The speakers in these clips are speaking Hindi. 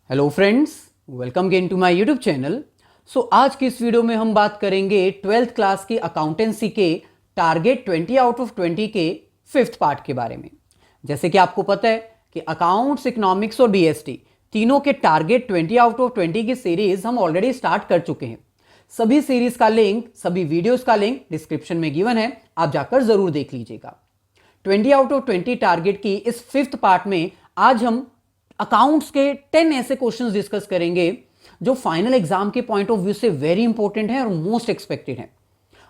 Hello friends, welcome again to my YouTube channel. आज की इस वीडियो में हम बात करेंगे 12th क्लास की अकाउंटेंसी के टारगेट 20 आउट ऑफ 20 के 5th पार्ट के बारे में। जैसे कि आपको पता है कि अकाउंट्स, इकोनॉमिक्स और बीएसटी तीनों के टारगेट 20 आउट ऑफ 20 की सीरीज हम ऑलरेडी स्टार्ट कर चुके हैं। सभी सीरीज का लिंक, सभी वीडियोस का लिंक डिस्क्रिप्शन में गिवन है, आप जाकर जरूर देख लीजिएगा। 20 आउट ऑफ 20 टारगेट की इस 5th पार्ट में आज हम अकाउंट्स के 10 ऐसे क्वेश्चंस डिस्कस करेंगे जो फाइनल एग्जाम के पॉइंट ऑफ व्यू से वेरी इंपॉर्टेंट है और मोस्ट एक्सपेक्टेड है।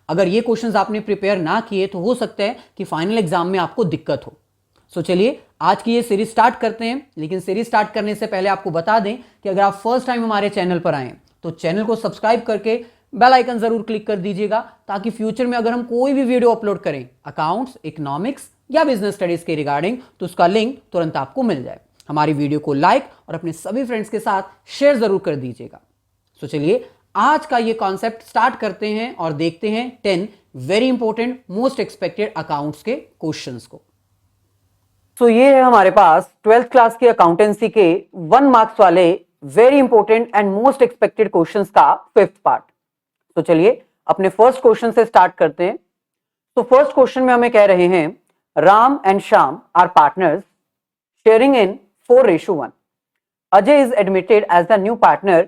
अगर ये क्वेश्चंस आपने प्रिपेयर ना किए तो हो सकता है कि फाइनल एग्जाम में आपको दिक्कत हो। चलिए आज की ये सीरीज स्टार्ट करते हैं। लेकिन सीरीज स्टार्ट करने से पहले आपको बता दें कि अगर आप फर्स्ट टाइम हमारे चैनल पर आए तो चैनल को सब्सक्राइब करके बेल आइकन जरूर क्लिक कर दीजिएगा, ताकि फ्यूचर में अगर हम कोई भी वीडियो अपलोड करें अकाउंट्स, इकोनॉमिक्स या बिजनेस स्टडीज के रिगार्डिंग तो उसका लिंक तुरंत आपको मिल जाए। हमारी वीडियो को लाइक और अपने सभी फ्रेंड्स के साथ शेयर जरूर कर दीजिएगा। चलिए आज का ये कॉन्सेप्ट स्टार्ट करते हैं और देखते हैं 10 very important most expected accounts के क्वेश्चंस को। ये है हमारे पास 12th क्लास की अकाउंटेंसी के 1 मार्क्स वाले very important and most expected questions का 5th पार्ट। चलिए अपने फर्स्ट क्वेश्चन से स्टार्ट करते हैं। फर्स्ट क्वेश्चन में हमें कह रहे हैं Ram and Shyam are partners sharing in 4:1. Ajay is admitted as the new partner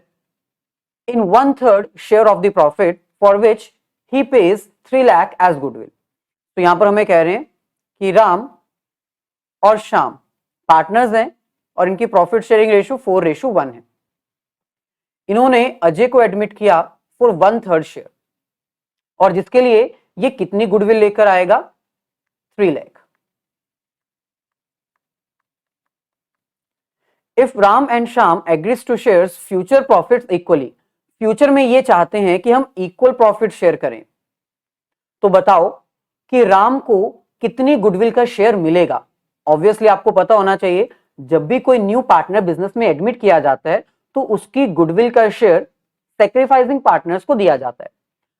in 1/3 share of the profit for which he pays 3 lakh as goodwill. तो यहां पर हमें कह रहे हैं कि राम और श्याम पार्टनर्स हैं और इनकी प्रॉफिट शेयरिंग रेशियो 4:1 है। इन्होंने अजय को एडमिट किया फॉर 1/3 शेयर और जिसके लिए ये कितनी गुडविल लेकर आएगा? 3 lakh. If Ram and Shyam agrees to shares future profits equally, future में ये चाहते हैं कि हम इक्वल प्रॉफिट शेयर करें, तो बताओ कि राम को कितनी गुडविल का शेयर मिलेगा। ऑब्वियसली आपको पता होना चाहिए जब भी कोई न्यू पार्टनर बिजनेस में एडमिट किया जाता है तो उसकी गुडविल का शेयर सेक्रीफाइसिंग पार्टनर्स को दिया जाता है।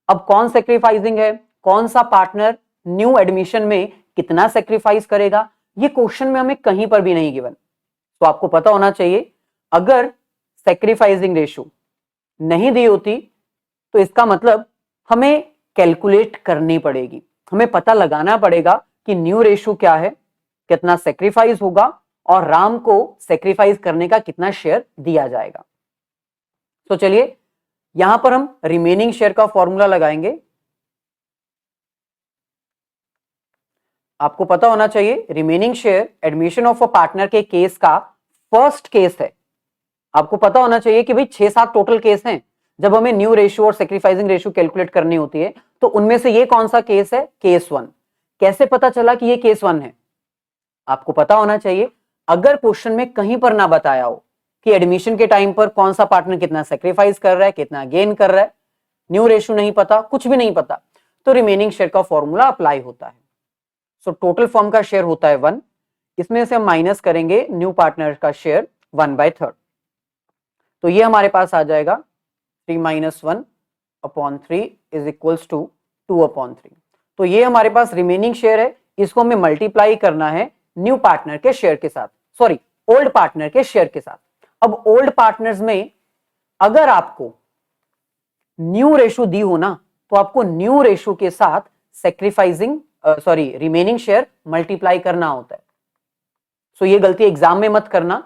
अब कौन सेक्रीफाइसिंग है, कौन सा पार्टनर न्यू एडमिशन में कितना सेक्रीफाइस करेगा, ये क्वेश्चन में हमें कहीं पर भी नहीं गिवन। तो आपको पता होना चाहिए अगर सैक्रिफाइसिंग रेशियो नहीं दी होती तो इसका मतलब हमें कैलकुलेट करनी पड़ेगी, हमें पता लगाना पड़ेगा कि न्यू रेशियो क्या है, कितना सैक्रिफाइस होगा और राम को सैक्रिफाइस करने का कितना शेयर दिया जाएगा। तो चलिए यहां पर हम रिमेनिंग शेयर का फॉर्मूला लगाएंगे। आपको पता होना चाहिए remaining share admission of a partner के केस का फर्स्ट केस है। आपको पता होना चाहिए कि भाई 6-7 टोटल केस हैं जब हमें न्यू रेशियो और सेक्रीफाइसिंग रेशियो कैलकुलेट करनी होती है, तो उनमें से ये कौन सा केस है? केस 1। कैसे पता चला कि ये केस 1 है? आपको पता होना चाहिए अगर क्वेश्चन में कहीं पर ना बताया हो कि एडमिशन के टाइम पर कौन सा पार्टनर कितना सेक्रीफाइस कर रहा है, कितना गेन कर रहा है, न्यू रेशियो नहीं पता, कुछ भी नहीं पता, तो रिमेनिंग शेयर का फॉर्मूला अप्लाई होता है। टोटल फर्म का शेयर होता है 1, इसमें से हम माइनस करेंगे न्यू पार्टनर का शेयर 1/3, तो ये हमारे पास आ जाएगा 3 - 1/3 इज इक्वल्स टू 2/3। तो ये हमारे पास रिमेनिंग शेयर है, इसको हमें मल्टीप्लाई करना है न्यू पार्टनर के शेयर के साथ, सॉरी ओल्ड पार्टनर के शेयर के साथ। अब ओल्ड पार्टनर्स में अगर आपको न्यू रेशियो दी हो ना तो आपको न्यू रेशियो के साथ सेक्रीफाइसिंग रिमेनिंग शेयर मल्टीप्लाई करना होता है। सो ये गलती एग्जाम में मत करना।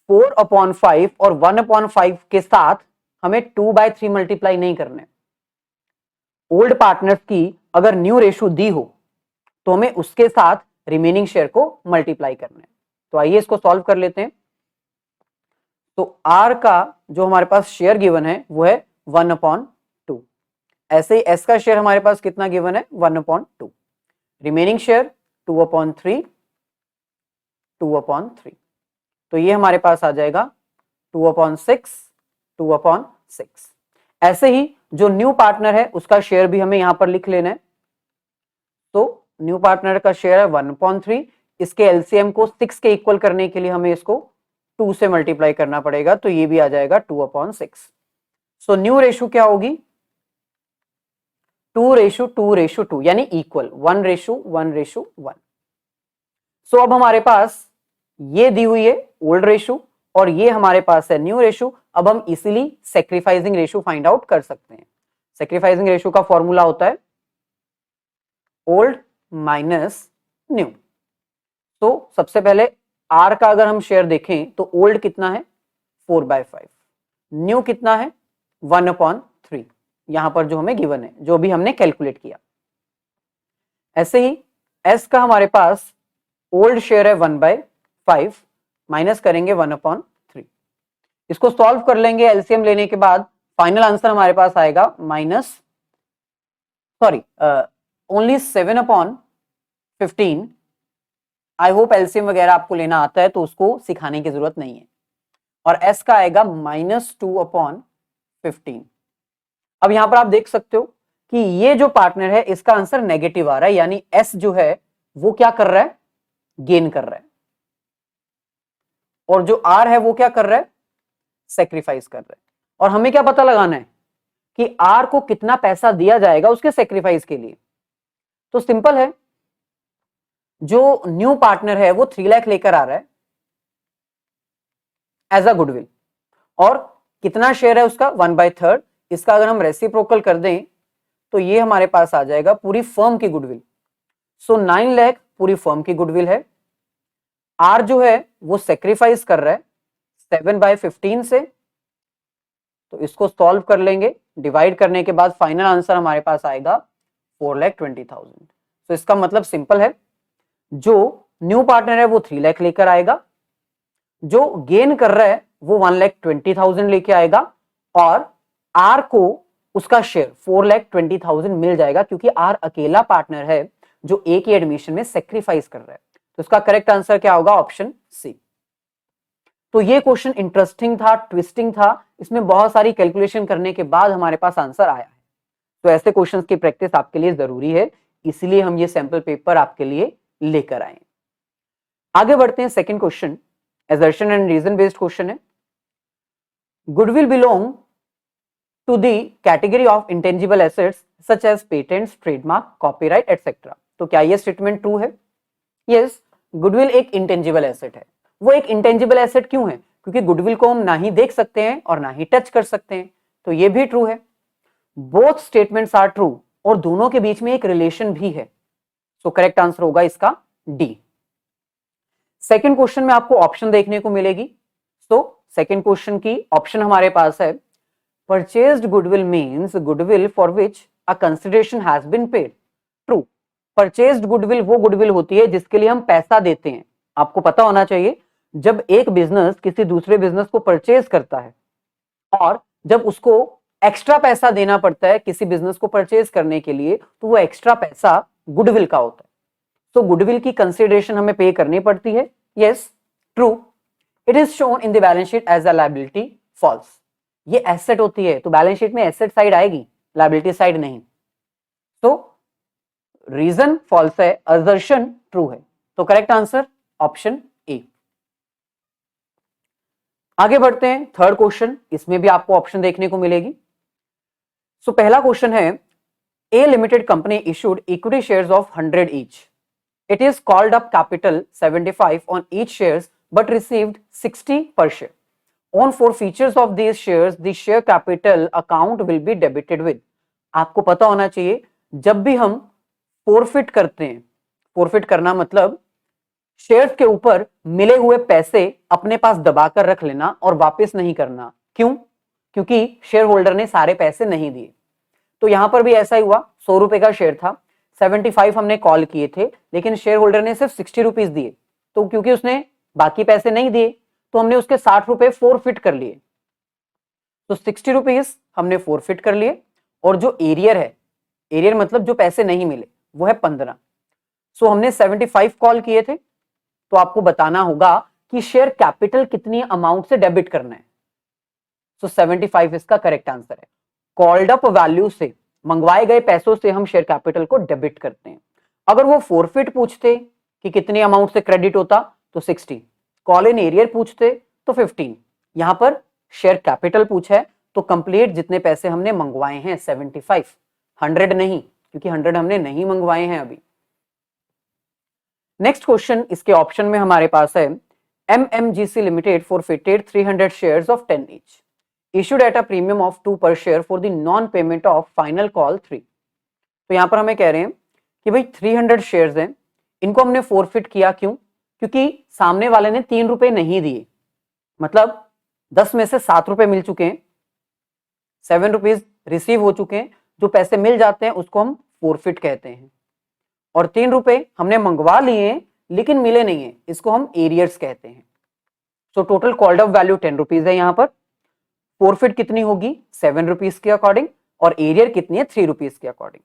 4/5 और 1/5 के साथ हमें 2/3 मल्टीप्लाई नहीं करने। ओल्ड पार्टनर्स की अगर न्यू रेशियो दी हो तो हमें उसके साथ रिमेनिंग शेयर को मल्टीप्लाई करना है। तो आइए इसको सॉल्व कर लेते हैं। तो आर का जो हमारे पास शेयर गिवन है वो है 1/2। ऐसे ही एस का शेयर हमारे पास कितना गिवन है? 1/2। रिमेनिंग शेयर 2/3, 2/3, तो ये हमारे पास आ जाएगा 2/6, 2/6। ऐसे ही जो न्यू पार्टनर है उसका शेयर भी हमें यहां पर लिख लेना है। तो न्यू पार्टनर का शेयर है 1/3, इसके एलसीएम को 6 के इक्वल करने के लिए हमें इसको 2 से मल्टीप्लाई करना पड़ेगा, तो ये भी आ जाएगा 2/6। सो न्यू रेशियो क्या होगी? 2:2:2 यानी इक्वल 1:1:1। सो अब हमारे पास ये दी हुई है ओल्ड रेशियो और ये हमारे पास है न्यू रेशो। अब हम इसीली सेक्रीफाइसिंग रेशो फाइंड आउट कर सकते हैं। सेक्रीफाइसिंग रेशो का फॉर्मूला होता है ओल्ड माइनस न्यू। तो सबसे पहले आर का अगर हम शेयर देखें तो ओल्ड कितना है 4/5, न्यू कितना है 1/3, यहां पर जो हमें गिवन है, जो भी हमने कैलकुलेट किया। ऐसे ही एस का हमारे पास ओल्ड शेयर है 1/5, माइनस करेंगे 1/3। इसको सॉल्व कर लेंगे एलसीएम लेने के बाद, फाइनल आंसर हमारे पास आएगा ओनली 7/15। आई होप एलसीएम वगैरह आपको लेना आता है तो उसको सिखाने की जरूरत नहीं है। और एस का आएगा -2/15। अब यहां पर आप देख सकते हो कि ये जो पार्टनर है इसका आंसर नेगेटिव आ रहा है, यानी एस जो है वो क्या कर रहा है, गेन कर रहा है, और जो आर है वो क्या कर रहा है, सेक्रीफाइस कर रहा है। और हमें क्या पता लगाना है कि आर को कितना पैसा दिया जाएगा उसके सेक्रीफाइस के लिए। तो सिंपल है, जो न्यू पार्टनर है वो 3 लाख लेकर आ रहा है एज अ गुडविल, और कितना शेयर है उसका 1/3। इसका अगर हम रेसिप्रोकल कर दें तो ये हमारे पास आ जाएगा पूरी फर्म की गुडविल। सो 9 लाख पूरी फर्म की गुडविल है। आर जो है वो सेक्रीफाइस कर रहा है 7/15 से, तो इसको सॉल्व कर लेंगे, डिवाइड करने के बाद फाइनल आंसर हमारे पास आएगा 4,20,000। तो इसका मतलब सिंपल है, जो न्यू पार्टनर है वो 3 लाख लेकर आएगा, जो गेन कर रहा है वो 1,20,000 लेके आएगा, और आर को उसका शेयर 4,20,000 मिल जाएगा, क्योंकि आर अकेला पार्टनर है जो एक ही एडमिशन में सेक्रीफाइस कर रहा है। तो इसका करेक्ट आंसर क्या होगा, ऑप्शन सी। तो ये क्वेश्चन इंटरेस्टिंग था, ट्विस्टिंग था, इसमें बहुत सारी कैलकुलेशन करने के बाद हमारे पास आंसर आया है। तो ऐसे क्वेश्चंस की प्रैक्टिस आपके लिए जरूरी है, इसलिए हम ये सैंपल पेपर आपके लिए लेकर आए। आगे बढ़ते हैं, second question assertion and reason based question है। Goodwill belong to the category of intangible assets such as patents, trademark, copyright etcetera. तो क्या ये स्टेटमेंट ट्रू है? यस, गुडविल एक इंटेंजिबल एसेट है। वो एक इंटेंजिबल एसेट क्यों है? क्योंकि गुडविल को हम ना ही देख सकते हैं और ना ही टच कर सकते हैं, तो ये भी ट्रू है। बोथ स्टेटमेंट्स आर ट्रू, और दोनों के बीच में एक रिलेशन भी है। सो करेक्ट आंसर होगा इसका डी। सेकंड क्वेश्चन में आपको ऑप्शन देखने को मिलेगी। सो सेकंड क्वेश्चन की ऑप्शन हमारे पास है, purchased goodwill means goodwill for which a consideration has been paid. True, purchased goodwill वो गुडविल होती है जिसके लिए हम पैसा देते हैं। आपको पता होना चाहिए, जब एक बिजनेस किसी दूसरे बिजनेस को परचेज करता है और जब उसको एक्स्ट्रा पैसा देना पड़ता है किसी बिजनेस को परचेज करने के लिए, तो वो एक्स्ट्रा पैसा गुडविल का होता है। तो गुडविल की कंसिडरेशन हमें पे करनी पड़ती है। Yes, true. It is shown in the balance sheet as a liability. False, ये एसेट होती है तो बैलेंस शीट में एसेट साइड आएगी, लायबिलिटी साइड नहीं। तो रीजन फॉल्स है, असर्शन ट्रू है। तो करेक्ट आंसर ऑप्शन ए। आगे बढ़ते हैं, थर्ड क्वेश्चन, इसमें भी आपको ऑप्शन देखने को मिलेगी। सो पहला क्वेश्चन है, a limited company issued equity shares of 100 each. It is called up capital 75 on each shares but received 60 per share. On forfeitures of these shares, the share capital account will be debited with. आपको पता होना चाहिए, जब भी हम फोरफिट करते हैं, फोरफिट करना मतलब शेयर्स के ऊपर मिले हुए पैसे अपने पास दबाकर रख लेना और वापस नहीं करना। क्यों? क्योंकि शेयर होल्डर ने सारे पैसे नहीं दिए। तो यहां पर भी ऐसा ही हुआ, 100 रुपए का शेयर था, 75 हमने कॉल किए थे, लेकिन शेयर होल्डर ने सिर्फ 60 रुपीज दिए। तो क्योंकि उसने बाकी पैसे नहीं दिए तो हमने उसके 60 रुपए फोरफिट कर लिए। तो 60 रुपीज हमने फोरफिट कर लिए, और जो एरियर है, एरियर मतलब जो पैसे नहीं मिले, वो है 15। सो हमने 75 कॉल किए थे, तो आपको बताना होगा कि शेयर कैपिटल कितनी अमाउंट से डेबिट करना है। सो 75 इसका करेक्ट आंसर है। कॉल्ड अप वैल्यू से, मंगवाए गए पैसों से हम शेयर कैपिटल को डेबिट करते हैं। अगर वो फोरफिट पूछते कि कितने अमाउंट से क्रेडिट होता तो 60, कॉल इन एरियर पूछते तो 15, यहां पर शेयर कैपिटल पूछा है तो कंप्लीट जितने पैसे हमने मंगवाए हैं 75, 100 नहीं, क्योंकि 100 हमने नहीं मंगवाए हैं अभी। नेक्स्ट क्वेश्चन, इसके ऑप्शन में हमारे पास है, MMGC Limited forfeited 300 shares of 10 each, issued at a premium of 2 per share for the non-payment of final call 3। तो यहां पर हमें कह रहे हैं कि भाई 300 शेयर्स हैं, इनको हमने फोरफिट किया, क्यों? क्योंकि सामने वाले ने 3 रुपए नहीं दिए, मतलब 10 में से 7 रुपए मिल चुके हैं, 7 रुपीज रिसीव हो चुके हैं। जो पैसे मिल जाते हैं उसको हम फोरफिट कहते हैं। और 3 रुपए हमने मंगवा लिए हैं लेकिन मिले नहीं है, इसको हम एरियर्स कहते हैं। So total called up value 10 rupees है। यहां पर फोरफिट कितनी होगी? 7 रुपीज के अकॉर्डिंग, और एरियर कितनी है? 3 रुपीज के अकॉर्डिंग।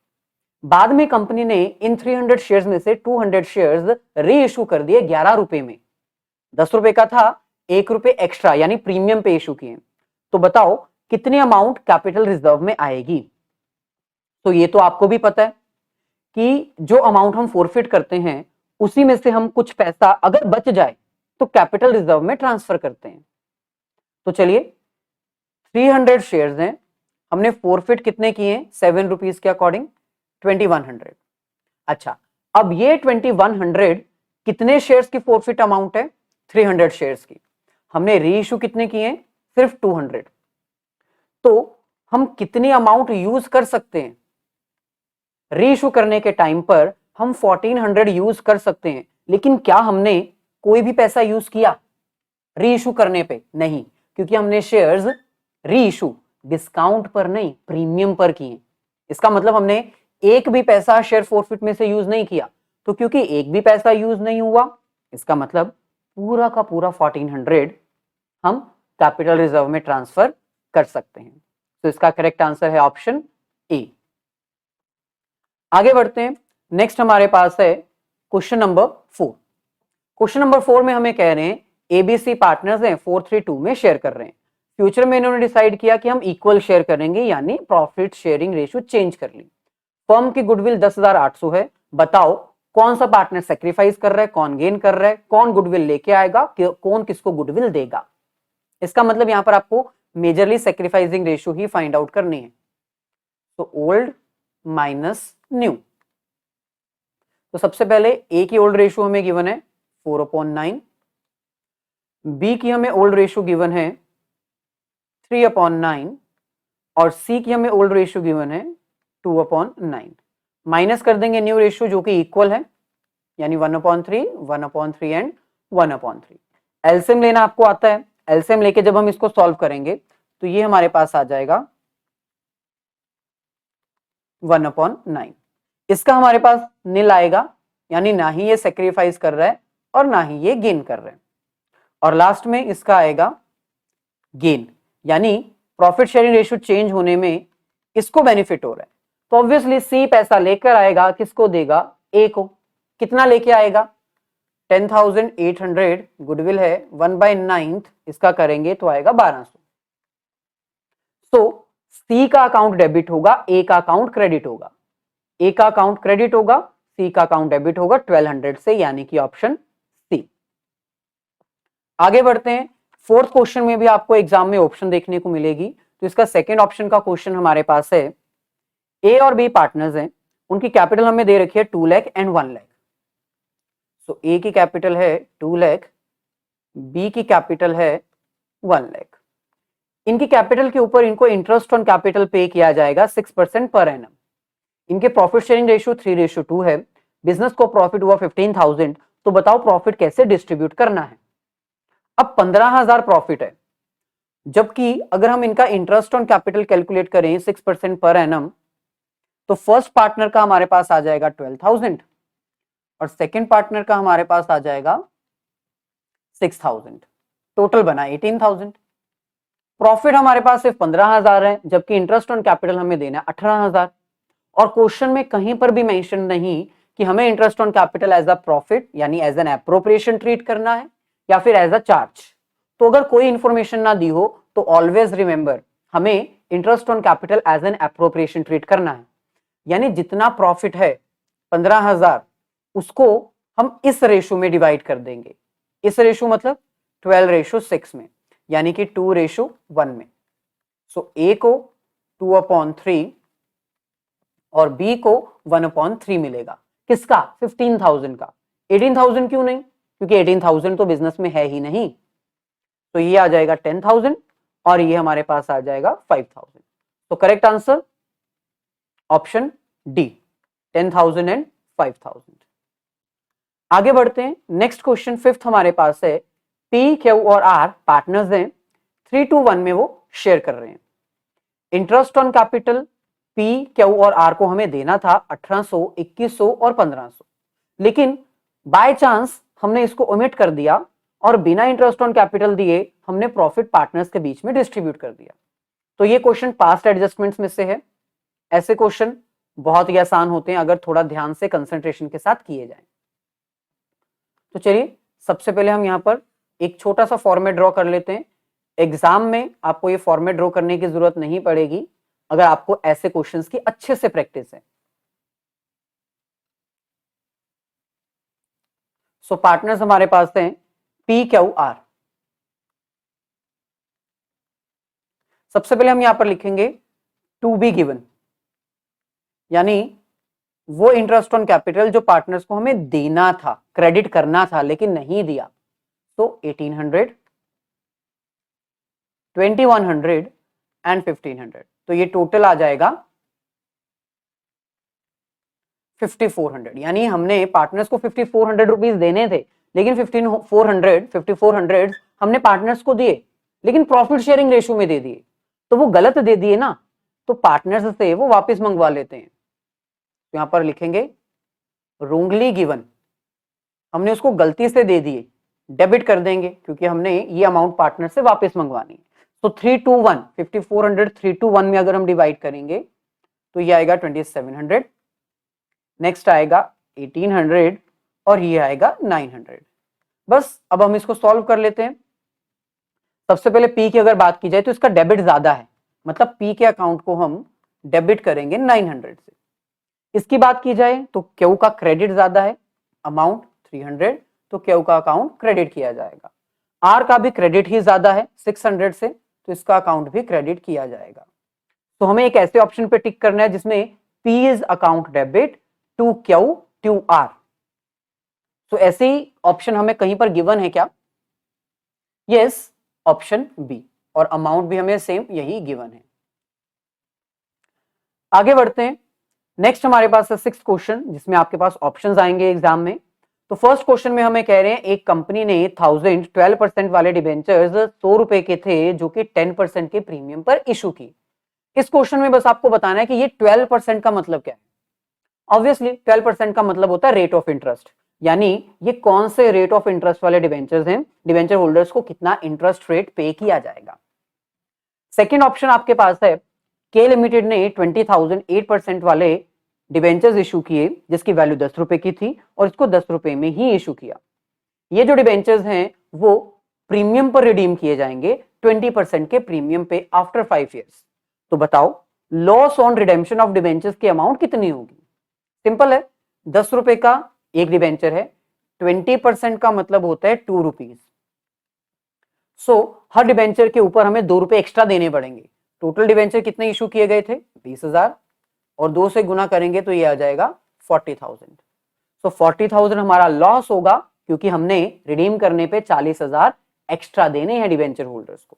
बाद में कंपनी ने इन 300 शेयर्स में से 200 शेयर्स री इशू कर दिए 11 रुपए में। 10 रुपए का था, 1 रुपए एक्स्ट्रा यानी प्रीमियम पे इशू किए। तो बताओ कितनी अमाउंट कैपिटल रिजर्व में आएगी? तो ये तो आपको भी पता है कि जो अमाउंट हम फोरफिट करते हैं उसी में से हम कुछ पैसा अगर बच जाए तो कैपिटल रिजर्व में ट्रांसफर करते हैं। तो चलिए 300 शेयर्स हैं, हमने फोरफिट कितने किए? 7 रुपीज के अकॉर्डिंग 2100। अच्छा, अब ये 2100 कितने शेयर्स की फोरफिट अमाउंट है? 300 शेयर्स की। हमने री इशू कितने किए? सिर्फ 200। तो हम कितनी अमाउंट यूज कर सकते हैं? री इशू करने के टाइम पर हम 1400 यूज कर सकते हैं, लेकिन क्या हमने कोई भी पैसा यूज किया री इशू करने पे? नहीं, क्योंकि हमने शेयर्स री इशू डिस्काउंट पर नहीं, प्रीमियम पर किए। इसका मतलब हमने एक भी पैसा शेयर फोरफिट में से यूज नहीं किया। तो क्योंकि एक भी पैसा यूज नहीं हुआ, इसका मतलब पूरा का पूरा 1400 हम कैपिटल रिजर्व में ट्रांसफर कर सकते हैं। तो इसका करेक्ट आंसर है ऑप्शन ए। आगे बढ़ते हैं। नेक्स्ट हमारे पास है क्वेश्चन नंबर 4। क्वेश्चन नंबर 4 में हमें कह रहे हैं एबीसी पार्टनर्स हैं, 432 में शेयर कर रहे हैं। फ्यूचर में इन्होंने डिसाइड किया कि हम इक्वल शेयर करेंगे, यानी प्रॉफिट शेयरिंग रेशियो चेंज कर ली। फर्म की गुडविल 10,800 है। बताओ कौन सा पार्टनर सेक्रीफाइस कर रहा है, कौन गेन कर रहा है, कौन गुडविल लेके आएगा, कौन किसको गुडविल देगा। इसका मतलब यहां पर आपको मेजरली सेक्रीफाइसिंग रेशियो ही फाइंड आउट करनी है। तो ओल्ड माइनस न्यू। तो सबसे पहले ए की ओल्ड रेशियो हमें गिवन है 4/9, बी की हमें ओल्ड रेशियो गिवन है 3/9, और सी की हमें ओल्ड रेशियो गिवन है 2/9। माइनस कर देंगे न्यू रेशियो जो कि इक्वल है, यानी 1/3, 1/3 एंड 1/3। एलसीएम लेना आपको आता है। एलसीएम लेके जब हम इसको सॉल्व करेंगे तो ये हमारे पास आ जाएगा 1/9। इसका हमारे पास नील आएगा, यानी ना ही ये सेक्रीफाइस कर रहा है और ना ही ये गेन कर रहा है। और लास्ट में इसका आएगा गेन, यानी प्रॉफिट शेयरिंग रेशियो चेंज होने में इसको बेनिफिट हो रहा है। तो ऑब्वियसली सी पैसा लेकर आएगा, किसको देगा? ए को। कितना लेके आएगा? 10,800 गुडविल है, 1/9 इसका करेंगे तो आएगा 1200। तो सी का अकाउंट डेबिट होगा, ए का अकाउंट क्रेडिट होगा। ए का अकाउंट क्रेडिट होगा, सी का अकाउंट डेबिट होगा 1200 से, यानी कि ऑप्शन सी। आगे बढ़ते हैं। फोर्थ क्वेश्चन में भी आपको एग्जाम में ऑप्शन देखने को मिलेगी। तो इसका सेकंड ऑप्शन का क्वेश्चन हमारे पास है ए और बी पार्टनर्स हैं, उनकी कैपिटल हमें दे रखी है 2 लाख एंड 1 लाख। सो ए की कैपिटल है 2 लाख, बी की कैपिटल है 1 लाख। इनकी कैपिटल के ऊपर इनको इंटरेस्ट ऑन कैपिटल पे किया जाएगा 6% पर एनम। इनके प्रॉफिट शेयरिंग रेशियो 3:2 है। बिजनेस को प्रॉफिट हुआ 15,000। तो बताओ प्रॉफिट कैसे डिस्ट्रीब्यूट करना है? अब 15,000 प्रॉफिट है, जबकि अगर हम इनका इंटरेस्ट ऑन कैपिटल कैलकुलेट करें 6% पर एनम, तो फर्स्ट पार्टनर का हमारे पास आ जाएगा 12,000 और सेकंड पार्टनर का हमारे पास आ जाएगा 6,000। टोटल बना 18,000। प्रॉफिट हमारे पास सिर्फ 15,000 है, जबकि इंटरेस्ट ऑन कैपिटल हमें देना 18,000। और क्वेश्चन में कहीं पर भी मेंशन नहीं कि हमें interest on capital as a profit यानी एज एन एप्रोप्रिएशन ट्रीट करना है या फिर एज अ चार्ज। तो अगर कोई इंफॉर्मेशन ना दी हो तो ऑलवेज रिमेंबर हमें interest on capital as an appropriation treat करना है। यानी जितना प्रॉफिट है 15,000 उसको हम इस रेशो में डिवाइड कर देंगे। इस रेशो मतलब 12:6 में, यानी कि 2:1 में। सो ए को 2/3 और बी को 1/3 मिलेगा। किसका? 15,000 का। 18,000 क्यों नहीं? क्योंकि 18,000 तो बिजनेस में है ही नहीं, तो ये आ जाएगा 10,000 और ये हमारे पास आ जाएगा 5,000। तो correct answer option D, 10,000 and 5,000। आगे बढ़ते हैं, नेक्स्ट क्वेश्चन फिफ्थ हमारे पास है, पी क्यू और आर पार्टनर्स हैं, 3:1 में वो शेयर कर रहे हैं। Interest on capital P Q और आर को हमें देना था 1800, 2100 और 1500, लेकिन बाय चांस हमने इसको ओमिट कर दिया और बिना इंटरेस्ट ऑन कैपिटल दिए हमने प्रॉफिट पार्टनर्स के बीच में डिस्ट्रीब्यूट कर दिया। तो ये क्वेश्चन पास्ट एडजस्टमेंट्स में से है। ऐसे क्वेश्चन बहुत ही आसान होते हैं अगर थोड़ा ध्यान से कंसंट्रेशन के साथ किए जाएं। तो चलिए सबसे पहले हम यहाँ पर एक छोटा सा फॉर्मेट ड्रॉ कर लेते हैं। एग्जाम में आपको ये फॉर्मेट ड्रॉ करने की जरूरत नहीं पड़ेगी अगर आपको ऐसे क्वेश्चंस की अच्छे से प्रैक्टिस है। सो पार्टनर्स हमारे पास हैं पी क्यू आर। सबसे पहले हम यहां पर लिखेंगे टू बी गिवन, यानी वो इंटरेस्ट ऑन कैपिटल जो पार्टनर्स को हमें देना था, क्रेडिट करना था लेकिन नहीं दिया। तो 1800, 2100 एंड 1500, तो ये टोटल आ जाएगा 5400। यानी हमने पार्टनर्स को 5400 रुपीज देने थे, लेकिन 5400 हमने पार्टनर्स को दिए लेकिन प्रॉफिट शेयरिंग रेशियो में दे दिए, तो वो गलत दे दिए ना, तो पार्टनर्स से वो वापस मंगवा लेते हैं। तो यहां पर लिखेंगे रोंगली गिवन, हमने उसको गलती से दे दिए, डेबिट कर देंगे क्योंकि हमने ये अमाउंट पार्टनर से वापस मंगवानी है। तो 3:1 5400 3:1 में अगर हम डिवाइड करेंगे तो ये आएगा 2700, नेक्स्ट आएगा 1800 और ये आएगा 900। बस अब हम इसको सॉल्व कर लेते हैं। सबसे पहले पी की अगर बात की जाए तो इसका डेबिट ज्यादा है, मतलब पी के अकाउंट को हम डेबिट करेंगे 900 से। इसकी बात की जाए तो क्यू का क्रेडिट ज्यादा है, अमाउंट 300, तो क्यू का अकाउंट क्रेडिट किया जाएगा। आर का भी क्रेडिट ही ज्यादा है 600 से, तो इसका अकाउंट भी क्रेडिट किया जाएगा। तो हमें एक ऐसे ऑप्शन पे टिक करना है जिसमें P is account debit to Q to R. तो ऐसे ही ऑप्शन हमें कहीं पर गिवन है क्या? यस, ऑप्शन बी, और अमाउंट भी हमें सेम यही गिवन है। आगे बढ़ते हैं, नेक्स्ट हमारे पास है सिक्स्थ क्वेश्चन जिसमें आपके पास ऑप्शंस आएंगे एग्जाम में। तो फर्स्ट क्वेश्चन में हमें कह रहे हैं एक कंपनी ने 12% वाले डिबेंचर्स 100 रुपए के थे जो कि 10% के प्रीमियम पर इशू की। इस क्वेश्चन में बस आपको बताना है कि ये 12% का मतलब क्या है। ऑब्वियसली 12% का मतलब होता है रेट ऑफ इंटरेस्ट, यानी ये कौन से रेट ऑफ इंटरेस्ट वाले डिबेंचर्स हैं, डिबेंचर होल्डर्स को कितना इंटरेस्ट रेट पे किया जाएगा। सेकेंड ऑप्शन आपके पास है के लिमिटेड ने 20,000 8% वाले डिबेंचर्स इशू किए जिसकी वैल्यू 10 रुपए की थी और इसको 10 रुपए में ही इशू किया। ये जो डिबेंचर्स हैं वो प्रीमियम पर रिडीम किए जाएंगे 20% के प्रीमियम पे आफ्टर 5 इयर्स। तो बताओ loss on redemption of debentures की अमाउंट कितनी होगी? सिंपल है, 10 रुपए का एक डिबेंचर है, 20% का मतलब होता है 2 रुपीज। सो हर डिबेंचर के ऊपर हमें 2 रुपए एक्स्ट्रा देने पड़ेंगे। टोटल डिबेंचर कितने इशू किए गए थे? 20,000, और 2 से गुना करेंगे तो ये आ जाएगा 40,000। सो 40,000 हमारा लॉस होगा क्योंकि हमने रिडीम करने पे 40,000 एक्स्ट्रा देने हैं डिबेंचर होल्डर्स को।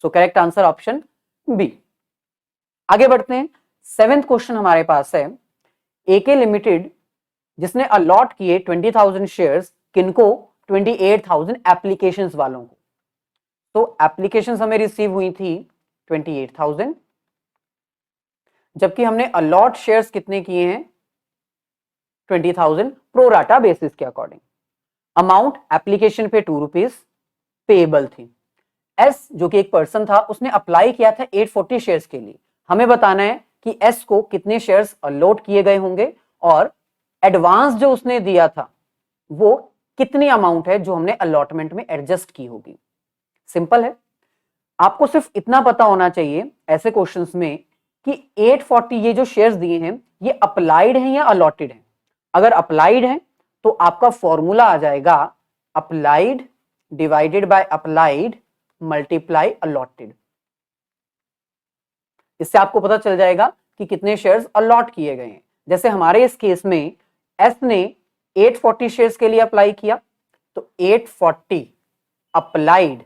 So correct answer option B. आगे बढ़ते हैं, सेवेंथ क्वेश्चन हमारे पास है एके लिमिटेड जिसने अलॉट किए 20,000 शेयर्स किनको? 28,000 एप्लीकेशंस वालों को। तो एप्लीकेशंस हमें रिसीव हुई थी 28,000, जबकि हमने अलॉट शेयर्स कितने किए हैं? 20,000 प्रोराटा बेसिस के अकॉर्डिंग। अमाउंट एप्लीकेशन पे 2 रुपीज पेएबल थी। एस जो कि एक पर्सन था उसने अप्लाई किया था 840 शेयर्स के लिए। हमें बताना है कि एस को कितने शेयर्स अलॉट किए गए होंगे और एडवांस जो उसने दिया था वो कितनी अमाउंट है जो हमने अलॉटमेंट में एडजस्ट की होगी। सिंपल है, आपको सिर्फ इतना पता होना चाहिए ऐसे क्वेश्चंस में कि 840 ये जो शेयर्स दिए हैं ये अप्लाइड हैं या अलॉटेड हैं। अगर अप्लाइड हैं तो आपका फॉर्मूला आ जाएगा applied divided by applied multiply allotted. इससे आपको पता चल जाएगा कि कितने शेयर्स अलॉट किए गए हैं। जैसे हमारे इस केस में एस ने 840 शेयर्स के लिए अप्लाई किया, तो 840 applied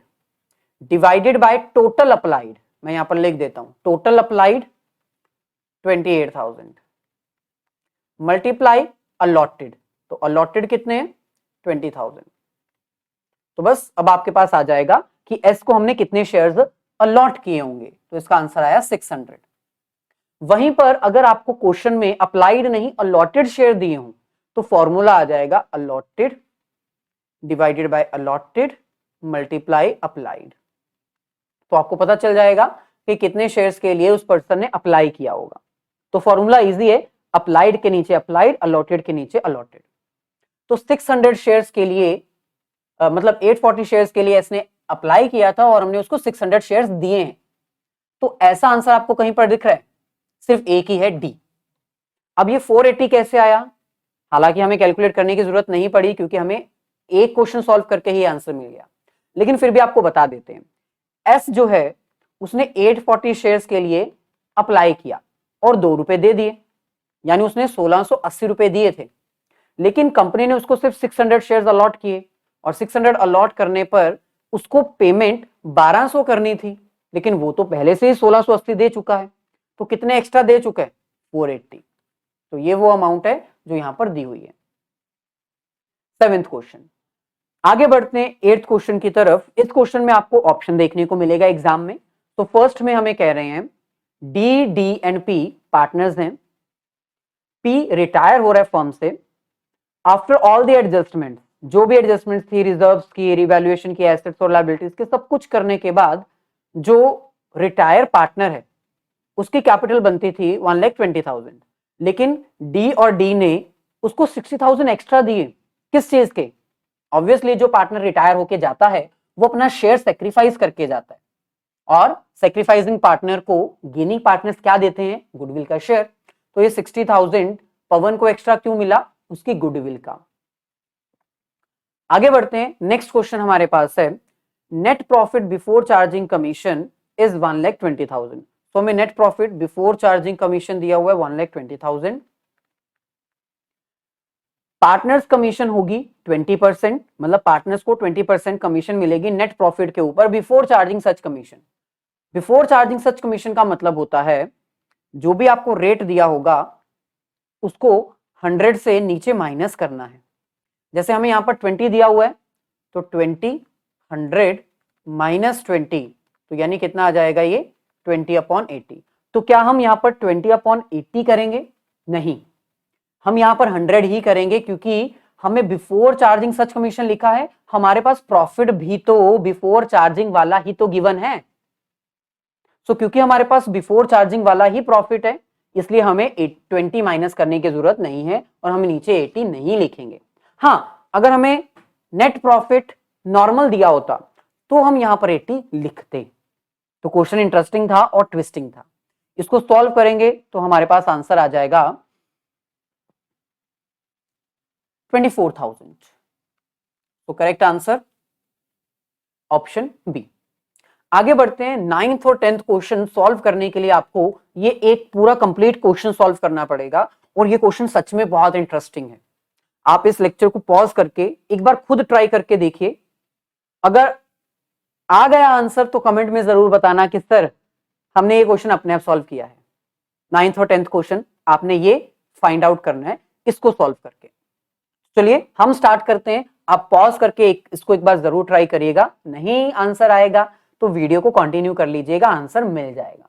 divided by total applied, मैं यहां पर लिख देता हूं टोटल अप्लाइड 28,000 मल्टीप्लाई अलॉटेड, तो अलॉटेड कितने हैं 20,000। तो बस अब आपके पास आ जाएगा कि एस को हमने कितने शेयर्स अलॉट किए होंगे, तो इसका आंसर आया 600। वहीं पर अगर आपको क्वेश्चन में अप्लाइड नहीं अलॉटेड शेयर दिए हों तो फॉर्मूला आ जाएगा allotted divided by allotted multiply applied. तो आपको पता चल जाएगा कि कितने शेयर्स के लिए उस पर्सन ने अप्लाई किया होगा। तो फॉर्मूला इजी है, अप्लाइड के नीचे अप्लाइड, अलॉटेड के नीचे अलॉटेड। तो 600 शेयर्स के लिए मतलब 840 शेयर्स के लिए इसने अप्लाई किया था और हमने उसको 600 शेयर्स दिए हैं। तो ऐसा आंसर आपको कहीं पर दिख रहा है, सिर्फ एक ही है डी। अब ये 480 कैसे आया, हालांकि हमें कैलकुलेट करने की जरूरत नहीं पड़ी क्योंकि हमें एक क्वेश्चन सॉल्व करके ही आंसर मिल गया, लेकिन फिर भी आपको बता देते हैं। एस जो है उसने 840 शेयर्स के लिए अप्लाई किया और 2 रुपए दे दिए, यानी उसने 1680 रुपए दिए थे, लेकिन कंपनी ने उसको सिर्फ 600 शेयर्स अलॉट किए और 600 अलॉट करने पर उसको पेमेंट 1200 करनी थी, लेकिन वो तो पहले से ही 1680 दे चुका है, तो कितने एक्स्ट्रा दे चुका है 480। तो ये वो अमाउंट है जो यहां पर दी हुई है। 7th क्वेश्चन, आगे बढ़ते हैं 8th क्वेश्चन की तरफ। इस क्वेश्चन में आपको ऑप्शन देखने को मिलेगा एग्जाम में। तो फर्स्ट में हमें कह रहे हैं D D and P partners हैं, पी रिटायर हो रहा है फर्म से, आफ्टर ऑल द एडजस्टमेंट, जो भी एडजस्टमेंट थी रिजर्व्स की, रिवैल्यूएशन की, एसेट्स और लायबिलिटीज के, सब कुछ करने के बाद जो रिटायर पार्टनर है उसकी कैपिटल बनती थी 1,20,000, लेकिन डी और डी ने उसको 60,000 एक्स्ट्रा दिए। किस चीज के? ऑब्वियसली जो पार्टनर रिटायर होके जाता है वो अपना शेयर सेक्रीफाइस करके जाता है, और सेक्रीफाइसिंग पार्टनर को गेनिंग पार्टनर्स क्या देते हैं? गुडविल का शेयर। तो ये 60,000 पवन को एक्स्ट्रा क्यों मिला? उसकी गुडविल का। आगे बढ़ते हैं, नेक्स्ट क्वेश्चन हमारे पास है net profit before charging commission is 1,20,000। तो हमें net profit before charging commission दिया हुआ है 1,20,000। पार्टनर्स कमीशन होगी 20%, मतलब पार्टनर्स को 20% कमीशन मिलेगी नेट प्रॉफिट के ऊपर बिफोर चार्जिंग सच कमीशन। बिफोर चार्जिंग सच कमीशन का मतलब होता है जो भी आपको रेट दिया होगा उसको 100 से नीचे माइनस करना है। जैसे हमें यहां पर 20 दिया हुआ है तो 20 100 माइनस 20, तो यानी कितना आ जाएगा ये 20/80। तो क्या हम यहां पर 20/80 करेंगे? नहीं, हम यहां पर 100 ही करेंगे, क्योंकि हमें बिफोर चार्जिंग सच कमीशन लिखा है, हमारे पास प्रॉफिट भी तो बिफोर चार्जिंग वाला ही तो गिवन है। सो क्योंकि हमारे पास बिफोर चार्जिंग वाला ही प्रॉफिट है, इसलिए हमें 20 माइनस करने की जरूरत नहीं है और हम नीचे 80 नहीं लिखेंगे। हाँ, अगर हमें नेट प्रॉफिट नॉर्मल दिया होता तो हम यहां पर 80 लिखते। तो क्वेश्चन इंटरेस्टिंग था और ट्विस्टिंग था। इसको सॉल्व करेंगे तो हमारे पास आंसर आ जाएगा 24,000। तो करेक्ट आंसर ऑप्शन बी। आगे बढ़ते हैं, 9th और 10th क्वेश्चन सॉल्व करने के लिए आपको ये एक पूरा कंप्लीट क्वेश्चन सॉल्व करना पड़ेगा, और ये क्वेश्चन सच में बहुत इंटरेस्टिंग है। आप इस लेक्चर को पॉज करके एक बार खुद ट्राई करके देखिए। अगर आ गया आंसर तो कमेंट में जरूर बताना कि सर हमने ये क्वेश्चन अपने आप सॉल्व किया है। 9th और 10th क्वेश्चन आपने ये फाइंड आउट करना है इसको सॉल्व करके। चलिए हम स्टार्ट करते हैं। आप पॉज करके इसको एक बार जरूर ट्राई करिएगा, नहीं आंसर आएगा तो वीडियो को कंटिन्यू कर लीजिएगा, आंसर मिल जाएगा।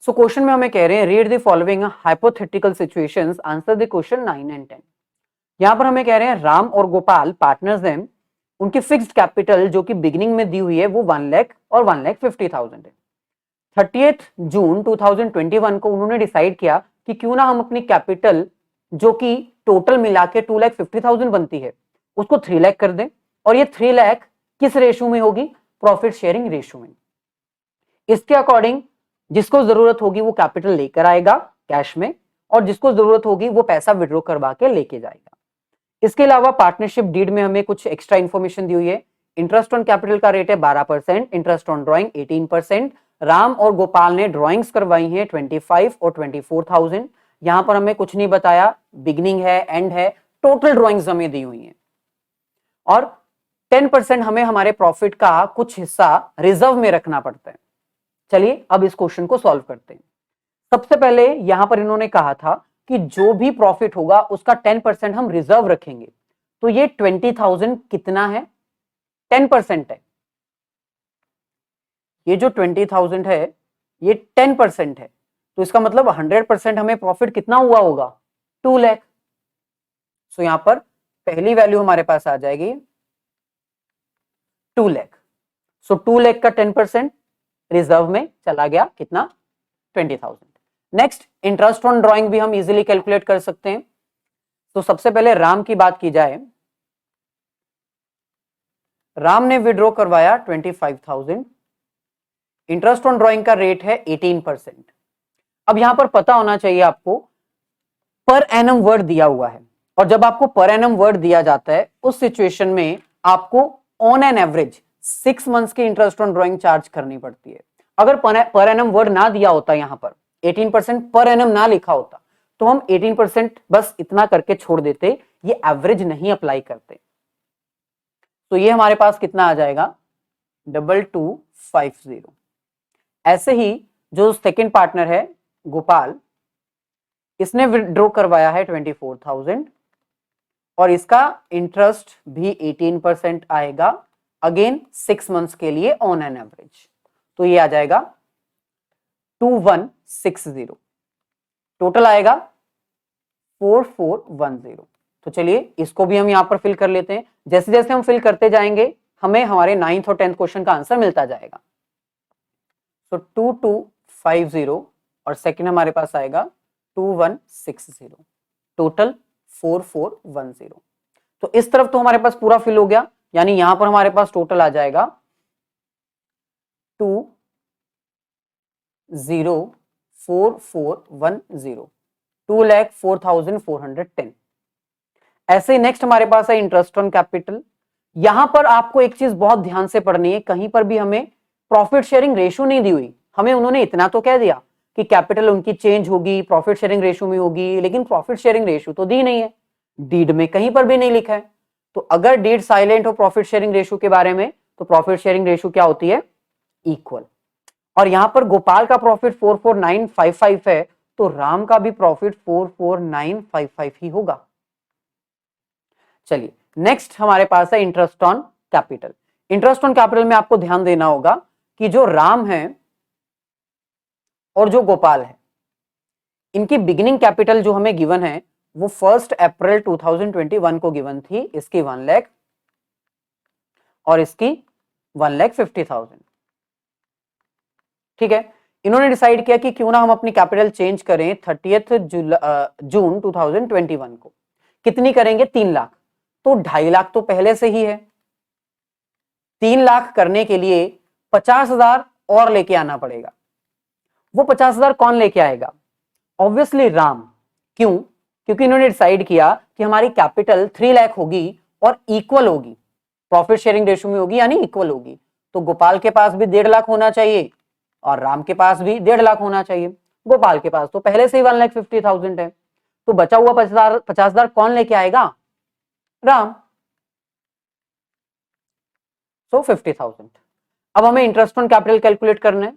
सो क्वेश्चन में हमें कह रहे हैं read the following hypothetical situations, answer the question 9 and 10। यहां पर हमें कह रहे हैं राम और गोपाल पार्टनर्स हैं, उनकी फिक्स्ड कैपिटल जो कि बिगिनिंग में दी हुई है वो 1 लाख और 1,50,000 है। 30 जून 2021 को उन्होंने डिसाइड किया कि क्यों ना हम अपनी कैपिटल जो कि टोटल मिला के 2,50,000 बनती है उसको 3 लाख कर दें, और ये 3 लाख किस रेशो में होगी? प्रॉफिट शेयरिंग रेशो में। इसके अकॉर्डिंग जिसको जरूरत होगी वो कैपिटल लेकर आएगा कैश में, और जिसको जरूरत होगी वो पैसा विड्रॉ करवा के लेके जाएगा। इसके अलावा पार्टनरशिप डीड में हमें कुछ एक्स्ट्रा इंफॉर्मेशन दी हुई है। इंटरेस्ट ऑन कैपिटल का रेट है 12%, इंटरेस्ट ऑन ड्रॉइंग 18%। राम और गोपाल ने ड्रॉइंग्स करवाई हैं 25 और 24,000। यहां पर हमें कुछ नहीं बताया, बिगिनिंग है एंड है, टोटल ड्रॉइंग्स हमें दी हुई हैं। और 10% हमें हमारे प्रॉफिट का कुछ हिस्सा रिजर्व में रखना पड़ता है। चलिए अब इस क्वेश्चन को सॉल्व करते हैं। सबसे पहले यहां पर इन्होंने कहा था कि जो भी प्रॉफिट होगा उसका 10% हम रिजर्व रखेंगे। तो ये 20,000 कितना है? 10% है। ये जो 20,000 है ये 10% है, तो इसका मतलब 100% हमें प्रॉफिट कितना हुआ होगा? 2 लाख। सो यहां पर पहली वैल्यू हमारे पास आ जाएगी 2 लाख। सो 2 लाख का 10% रिजर्व में चला गया, कितना? 20,000। नेक्स्ट, इंटरेस्ट ऑन ड्रॉइंग भी हम इजीली कैलकुलेट कर सकते हैं। तो सबसे पहले राम की बात की जाए, राम ने विड्रॉ करवाया 25,000, इंटरेस्ट ऑन ड्रॉइंग का रेट है 18%। अब यहां पर पता होना चाहिए आपको, पर एनम वर्ड दिया हुआ है, और जब आपको पर एनम वर्ड दिया जाता है उस सिचुएशन में आपको ऑन एन एवरेज 6 मंथ्स की इंटरेस्ट ऑन ड्रॉइंग चार्ज करनी पड़ती है। अगर पर एनम वर्ड ना दिया होता, यहां पर 18% पर एनम ना लिखा होता, तो हम 18% बस इतना करके छोड़ देते, ये एवरेज नहीं अप्लाई करते। तो ये हमारे पास कितना आ जाएगा? 2250। ऐसे ही जो सेकंड पार्टनर है गोपाल, इसने विड्रॉ करवाया है 24,000 और इसका इंटरेस्ट भी 18% आएगा, अगेन 6 मंथ्स के लिए ऑन एन एवरेज। तो ये आ जाएगा 2160, टोटल आएगा 4410। तो चलिए इसको भी हम यहां पर फिल कर लेते हैं। जैसे जैसे हम फिल करते जाएंगे हमें हमारे 9th और 10th क्वेश्चन का आंसर मिलता जाएगा। तो 2250 और सेकंड हमारे पास आएगा 2160, टोटल 4410। तो इस तरफ तो हमारे पास पूरा फिल हो गया, यानी यहां पर हमारे पास टोटल आ जाएगा 204410, 2,04,410। ऐसे ही नेक्स्ट हमारे पास है इंटरेस्ट ऑन कैपिटल। यहां पर आपको एक चीज बहुत ध्यान से पढ़नी है, कहीं पर भी हमें प्रॉफिट शेयरिंग रेशियो नहीं दी हुई। हमें उन्होंने इतना तो कह दिया कि कैपिटल उनकी चेंज होगी, प्रॉफिट शेयरिंग रेशियो में होगी, लेकिन प्रॉफिट शेयरिंग रेशियो तो दी नहीं है, डीड में कहीं पर भी नहीं लिखा है। तो अगर डीड साइलेंट हो प्रॉफिट शेयरिंग रेशियो के बारे में, तो प्रॉफिट शेयरिंग रेशियो क्या होती है? इक्वल। और यहां पर गोपाल का प्रॉफिट 44955 है, तो राम का भी प्रॉफिट 44955 ही होगा। चलिए नेक्स्ट हमारे पास है interest on capital. Interest on capital में आपको ध्यान देना होगा कि जो राम है और जो गोपाल है, इनकी बिगिनिंग कैपिटल जो हमें गिवन है वो 1 अप्रैल 2021 को गिवन थी, इसकी 1 लाख और इसकी 1,50,000। ठीक है, इन्होंने डिसाइड किया कि क्यों ना हम अपनी कैपिटल चेंज करें 30 जून 2021 को। कितनी करेंगे? 3 लाख। तो 2.5 लाख तो पहले से ही है, 3 लाख करने के लिए 50,000 और लेके आना पड़ेगा। वो 50,000 कौन लेके आएगा? ऑब्वियसली राम। क्यों? क्योंकि इन्होंने डिसाइड किया कि हमारी कैपिटल 3 लाख होगी और इक्वल होगी, प्रॉफिट शेयरिंग रेशियो में होगी यानी इक्वल होगी। तो गोपाल के पास भी 1.5 लाख होना चाहिए और राम के पास भी 1.5 लाख होना चाहिए। गोपाल के पास तो पहले से ही 1,50,000 है, तो बचा हुआ 50,000 कौन लेके आएगा? राम। सो 50,000। अब हमें इंटरेस्ट ऑन कैपिटल कैलकुलेट करना है।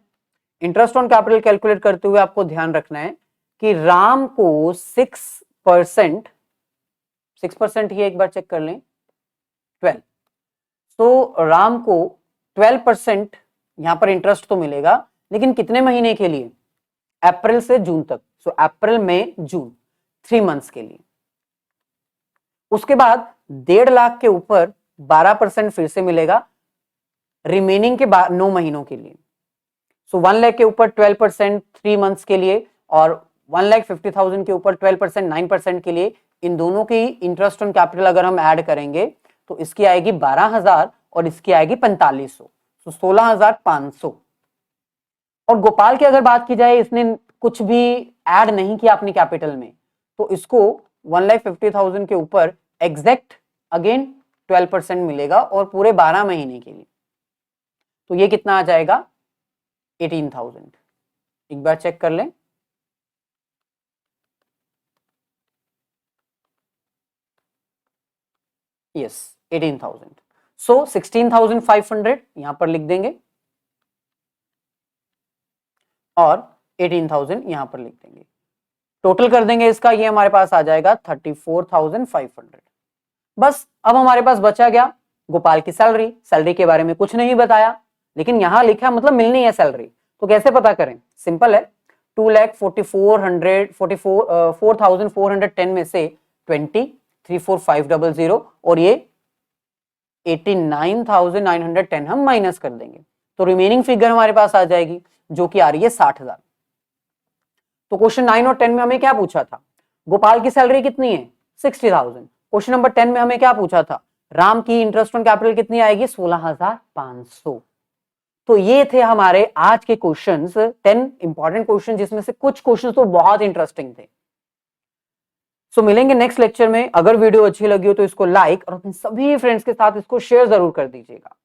इंटरेस्ट ऑन कैपिटल कैलकुलेट करते हुए आपको ध्यान रखना है कि राम को 6% ही, एक बार चेक कर लें, 12। तो राम को 12% यहां पर इंटरेस्ट तो मिलेगा, लेकिन कितने महीने के लिए? अप्रैल से जून तक। सो अप्रैल, मई, जून, 3 मंथ्स के लिए। उसके बाद 1.5 लाख के ऊपर 12% फिर से मिलेगा रिमेनिंग के 9 महीनों के लिए। सो 1 लाख के ऊपर 12% 3 मंथ्स के लिए और 1,50,000 के ऊपर 12% 9% के लिए। इन दोनों की इंटरेस्ट ऑन कैपिटल अगर हम ऐड करेंगे तो इसकी आएगी 12,000 और इसकी आएगी 4500, तो 16,500। और गोपाल की अगर बात की जाए, इसने कुछ भी ऐड नहीं किया अपनी कैपिटल में, तो इसको 1,50,000 के ऊपर एग्जैक्ट अगेन 12% मिलेगा और पूरे 12 महीने के लिए। तो ये कितना आ जाएगा? 18,000। एक बार चेक कर लें। यस 18,000। सो 16,500 यहां पर लिख देंगे और 18,000 यहां पर लिख देंगे। टोटल कर देंगे इसका, ये हमारे पास आ जाएगा 34,500। बस अब हमारे पास बचा गया गोपाल की सैलरी। सैलरी के बारे में कुछ नहीं बताया, लेकिन यहां लिखा मतलब मिलनी है सैलरी, तो कैसे पता करें? सिंपल है, 4,410 में से 20 34500 और ये 89,910 हम माइनस कर देंगे, तो रिमेनिंग फिगर हमारे पास आ जाएगी जो कि आ रही है 60,000। तो क्वेश्चन 9 और 10 में हमें क्या पूछा था? गोपाल की सैलरी कितनी है? 60,000। क्वेश्चन नंबर 10 में हमें क्या पूछा था? राम की इंटरेस्ट ऑन कैपिटल कितनी आएगी? 16,500। तो ये थे हमारे आज के क्वेश्चंस, 10 इंपॉर्टेंट क्वेश्चन, जिसमें से कुछ क्वेश्चन तो बहुत इंटरेस्टिंग थे। सो मिलेंगे नेक्स्ट लेक्चर में। अगर वीडियो अच्छी लगी हो तो इसको लाइक और अपने सभी फ्रेंड्स के साथ इसको शेयर जरूर कर दीजिएगा।